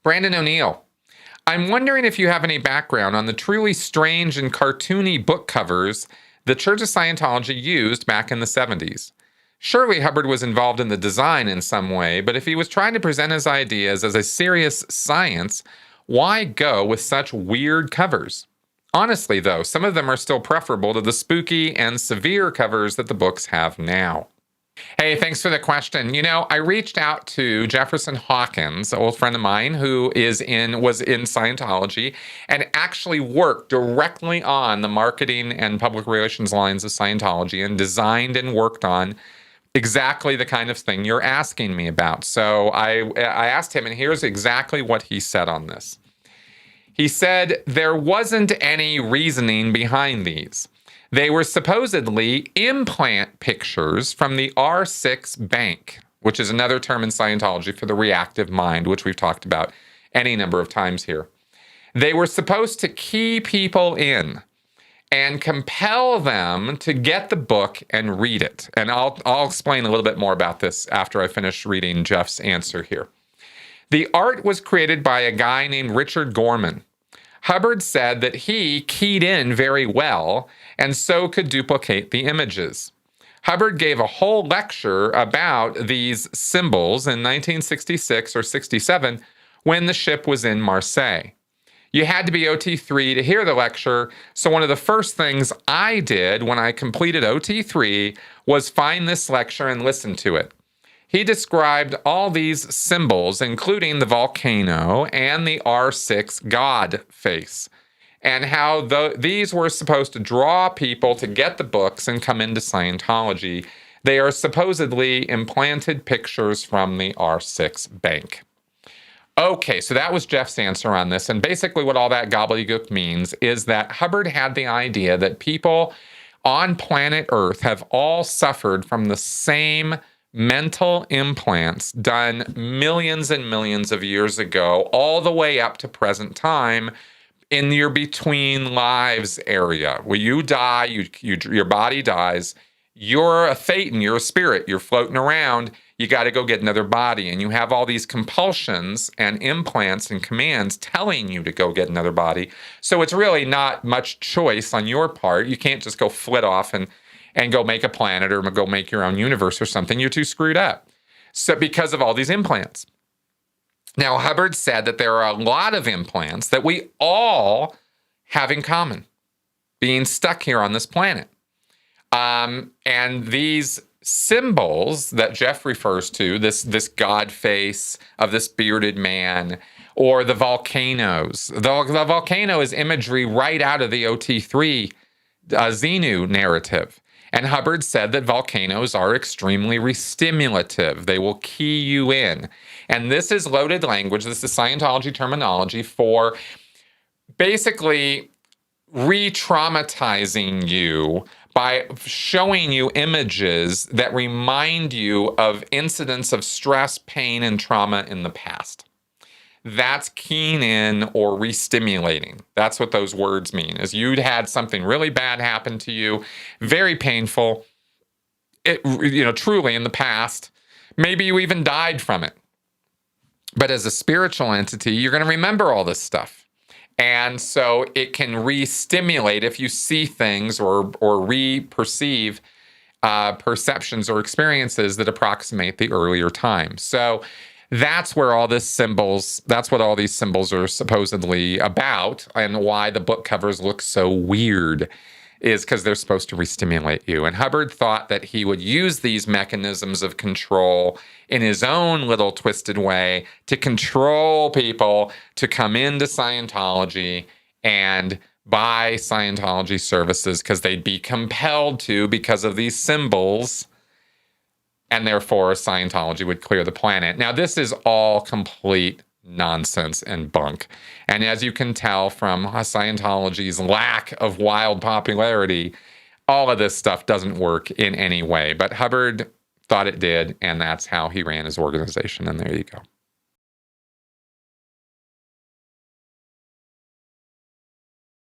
Brandon O'Neill, I'm wondering if you have any background on the truly strange and cartoony book covers the Church of Scientology used back in the 70s. Surely Hubbard was involved in the design in some way, but if he was trying to present his ideas as a serious science, why go with such weird covers? Honestly, though, some of them are still preferable to the spooky and severe covers that the books have now. Hey, thanks for the question. I reached out to Jefferson Hawkins, an old friend of mine who was in Scientology and actually worked directly on the marketing and public relations lines of Scientology and designed and worked on exactly the kind of thing you're asking me about. So I asked him, and here's exactly what he said on this. He said there wasn't any reasoning behind these. They were supposedly implant pictures from the R6 bank, which is another term in Scientology for the reactive mind, which we've talked about any number of times here. They were supposed to key people in and compel them to get the book and read it. And I'll explain a little bit more about this after I finish reading Jeff's answer here. The art was created by a guy named Richard Gorman. Hubbard said that he keyed in very well and so could duplicate the images. Hubbard gave a whole lecture about these symbols in 1966 or 67 when the ship was in Marseille. You had to be OT3 to hear the lecture, so one of the first things I did when I completed OT3 was find this lecture and listen to it. He described all these symbols, including the volcano and the R6 God face, and how these were supposed to draw people to get the books and come into Scientology. They are supposedly implanted pictures from the R6 bank. Okay, so that was Jeff's answer on this. And basically what all that gobbledygook means is that Hubbard had the idea that people on planet Earth have all suffered from the same mental implants done millions and millions of years ago, all the way up to present time in your between lives area. Where you die, your body dies, you're a thetan, you're a spirit, you're floating around, you got to go get another body. And you have all these compulsions and implants and commands telling you to go get another body. So it's really not much choice on your part. You can't just go flit off and go make a planet or go make your own universe or something. You're too screwed up. So because of all these implants. Now, Hubbard said that there are a lot of implants that we all have in common, being stuck here on this planet. And these symbols that Jeff refers to, this God face of this bearded man, or the volcanoes. The volcano is imagery right out of the OT3 Xenu narrative. And Hubbard said that volcanoes are extremely restimulative. They will key you in. And this is loaded language. This is Scientology terminology for basically re-traumatizing you by showing you images that remind you of incidents of stress, pain, and trauma in the past. That's keying in or re-stimulating. That's what those words mean, is you'd had something really bad happen to you, very painful, truly in the past. Maybe you even died from it. But as a spiritual entity, you're going to remember all this stuff. And so it can re-stimulate if you see things or re-perceive perceptions or experiences that approximate the earlier time. So that's where that's what all these symbols are supposedly about, and why the book covers look so weird is because they're supposed to re-stimulate you. And Hubbard thought that he would use these mechanisms of control in his own little twisted way to control people to come into Scientology and buy Scientology services because they'd be compelled to because of these symbols. And therefore, Scientology would clear the planet. Now, this is all complete nonsense and bunk. And as you can tell from Scientology's lack of wild popularity, all of this stuff doesn't work in any way. But Hubbard thought it did, and that's how he ran his organization. And there you go.